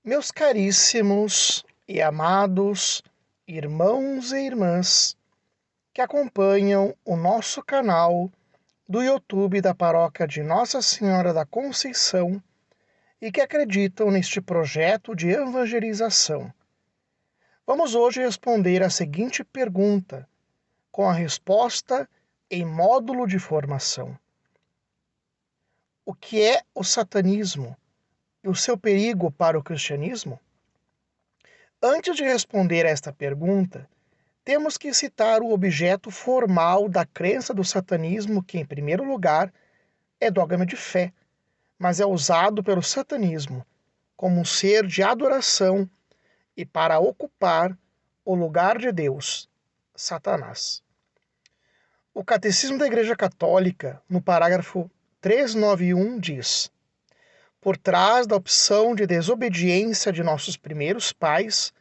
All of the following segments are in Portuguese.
Meus caríssimos e amados irmãos e irmãs que acompanham o nosso canal do YouTube da Paróquia de Nossa Senhora da Conceição e que acreditam neste projeto de evangelização. Vamos hoje responder a seguinte pergunta, com a resposta em módulo de formação. O que é o satanismo e o seu perigo para o cristianismo? Antes de responder a esta pergunta, temos que citar o objeto formal da crença do satanismo, que, em primeiro lugar, é dogma de fé, mas é usado pelo satanismo como um ser de adoração e para ocupar o lugar de Deus, Satanás. O Catecismo da Igreja Católica, no parágrafo 391, diz: por trás da opção de desobediência de nossos primeiros pais,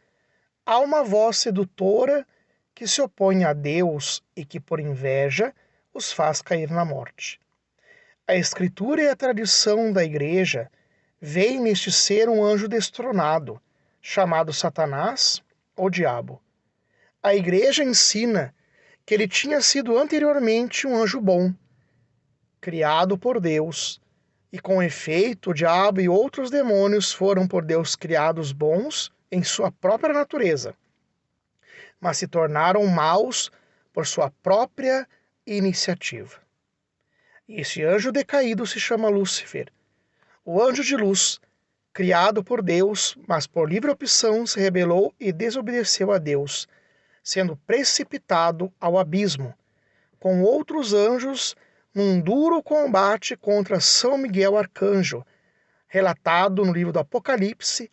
há uma voz sedutora que se opõe a Deus e que, por inveja, os faz cair na morte. A Escritura e a tradição da Igreja veem neste ser um anjo destronado, chamado Satanás ou Diabo. A Igreja ensina que ele tinha sido anteriormente um anjo bom, criado por Deus, e com efeito o diabo e outros demônios foram por Deus criados bons em sua própria natureza, mas se tornaram maus por sua própria iniciativa. E esse anjo decaído se chama Lúcifer, o anjo de luz, criado por Deus, mas por livre opção se rebelou e desobedeceu a Deus, sendo precipitado ao abismo, com outros anjos num duro combate contra São Miguel Arcanjo, relatado no livro do Apocalipse,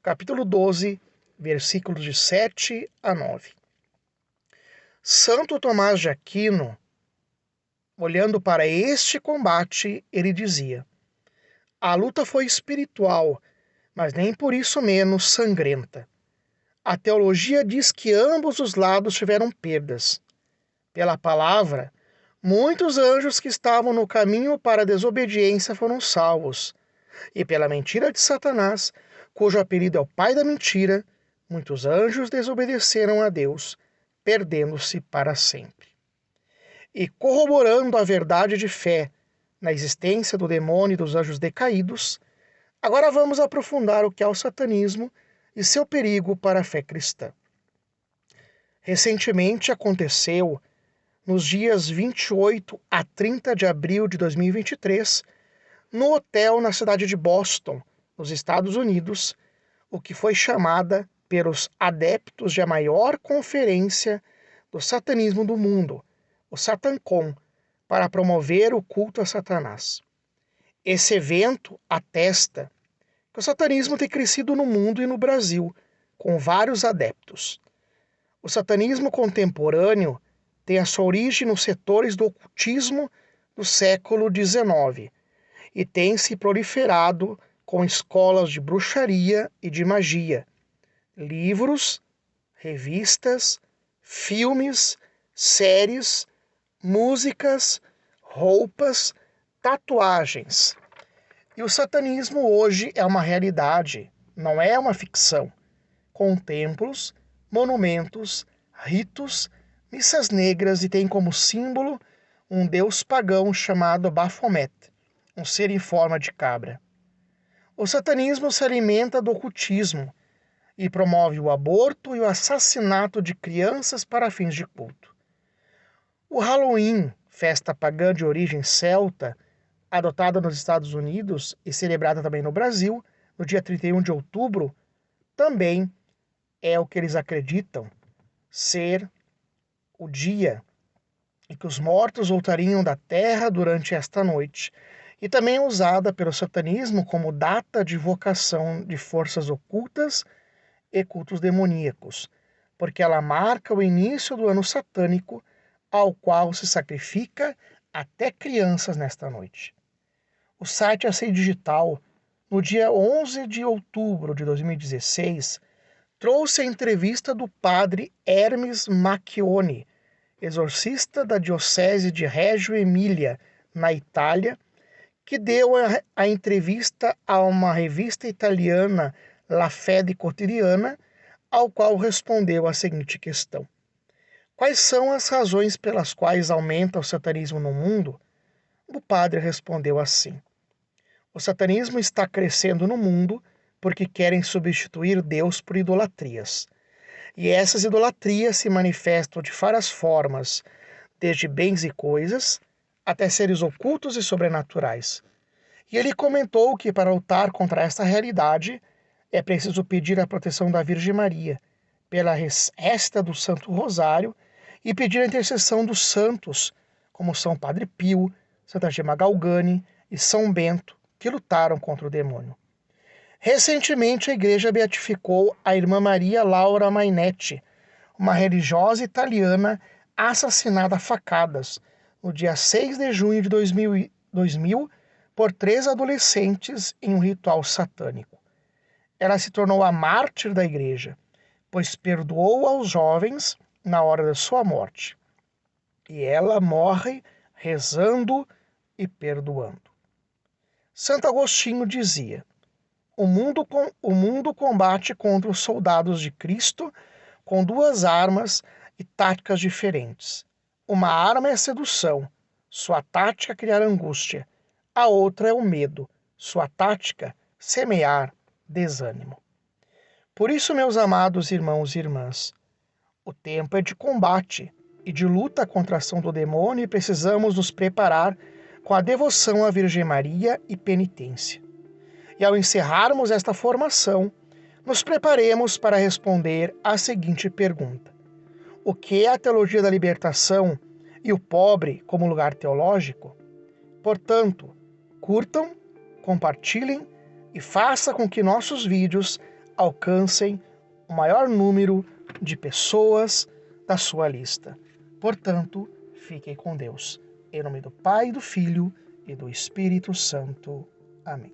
capítulo 12, versículos de 7 a 9. Santo Tomás de Aquino, olhando para este combate, ele dizia: a luta foi espiritual, mas nem por isso menos sangrenta. A teologia diz que ambos os lados tiveram perdas. Pela palavra, muitos anjos que estavam no caminho para a desobediência foram salvos. E pela mentira de Satanás, cujo apelido é o pai da mentira, muitos anjos desobedeceram a Deus, perdendo-se para sempre. E corroborando a verdade de fé na existência do demônio e dos anjos decaídos, agora vamos aprofundar o que é o satanismo e seu perigo para a fé cristã. Recentemente aconteceu, nos dias 28 a 30 de abril de 2023, no hotel na cidade de Boston, nos Estados Unidos, o que foi chamada pelos adeptos de a maior conferência do satanismo do mundo, o SatanCon, para promover o culto a Satanás. Esse evento atesta que o satanismo tem crescido no mundo e no Brasil, com vários adeptos. O satanismo contemporâneo tem a sua origem nos setores do ocultismo do século XIX e tem se proliferado com escolas de bruxaria e de magia, livros, revistas, filmes, séries, músicas, roupas, tatuagens. E o satanismo hoje é uma realidade, não é uma ficção, com templos, monumentos, ritos, missas negras e tem como símbolo um deus pagão chamado Baphomet, um ser em forma de cabra. O satanismo se alimenta do ocultismo e promove o aborto e o assassinato de crianças para fins de culto. O Halloween, festa pagã de origem celta, adotada nos Estados Unidos e celebrada também no Brasil, no dia 31 de outubro, também é o que eles acreditam ser o dia em que os mortos voltariam da terra durante esta noite, e também é usada pelo satanismo como data de invocação de forças ocultas e cultos demoníacos, porque ela marca o início do ano satânico, ao qual se sacrifica até crianças nesta noite. O site AC Digital, no dia 11 de outubro de 2016, trouxe a entrevista do padre Hermes Macchione, exorcista da diocese de Reggio Emília, na Itália, que deu a entrevista a uma revista italiana, La Fede Cotidiana, ao qual respondeu a seguinte questão: quais são as razões pelas quais aumenta o satanismo no mundo? O padre respondeu assim: o satanismo está crescendo no mundo porque querem substituir Deus por idolatrias. E essas idolatrias se manifestam de várias formas, desde bens e coisas até seres ocultos e sobrenaturais. E ele comentou que para lutar contra esta realidade é preciso pedir a proteção da Virgem Maria, pela récita do Santo Rosário, e pedir a intercessão dos santos, como São Padre Pio, Santa Gema Galgani e São Bento, que lutaram contra o demônio. Recentemente, a Igreja beatificou a irmã Maria Laura Mainetti, uma religiosa italiana assassinada a facadas no dia 6 de junho de 2000 por 3 adolescentes em um ritual satânico. Ela se tornou a mártir da Igreja, pois perdoou aos jovens na hora da sua morte. E ela morre rezando e perdoando. Santo Agostinho dizia: o mundo combate contra os soldados de Cristo com duas armas e táticas diferentes. Uma arma é a sedução, sua tática é criar angústia. A outra é o medo, sua tática, semear desânimo. Por isso, meus amados irmãos e irmãs, o tempo é de combate e de luta contra a ação do demônio, e precisamos nos preparar com a devoção à Virgem Maria e penitência. E ao encerrarmos esta formação, nos preparemos para responder à seguinte pergunta: o que é a teologia da libertação e o pobre como lugar teológico? Portanto, curtam, compartilhem e façam com que nossos vídeos alcancem o maior número de pessoas da sua lista. Portanto, fiquem com Deus. Em nome do Pai, do Filho e do Espírito Santo. Amém.